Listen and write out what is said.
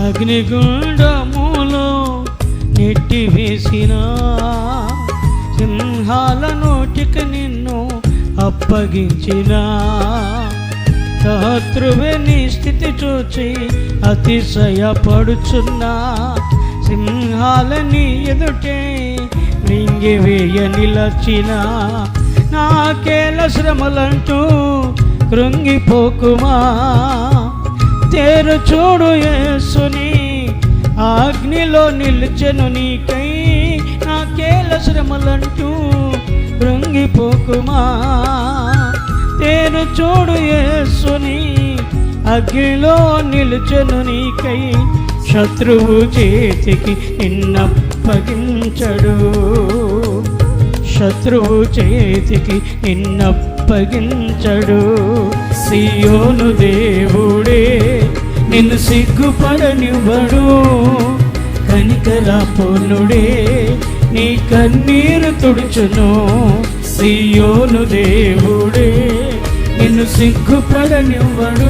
అగ్నిగుండములో నెట్టివేసిన సింహాల నోటికి నిన్ను అప్పగించిన శత్రువే నీ స్థితి చూచి అతిశయపడుచున్నా సింహాలని ఎదుటే మింగివేయ నిలచిన నాకేల శ్రమలంటూ కృంగిపోకుమా తేరు చూడు యేసుని అగ్నిలో నిలిచెను నీకై నాకేల శ్రమలంటూ కృంగిపోకుమా తేరు చూడు యేసుని అగ్నిలో నిలిచెను నీకై శత్రువు చేతికి నిన్నప్పగించడు శత్రువు చేతికి నిన్నప్పగించడు సియోను దేవుడే నిన్ను సిగ్గుపడనివ్వడు కనికరపూర్ణుడే నీ కన్నీరు తుడుచును సియోను దేవుడే నిన్ను సిగ్గుపడనివ్వడు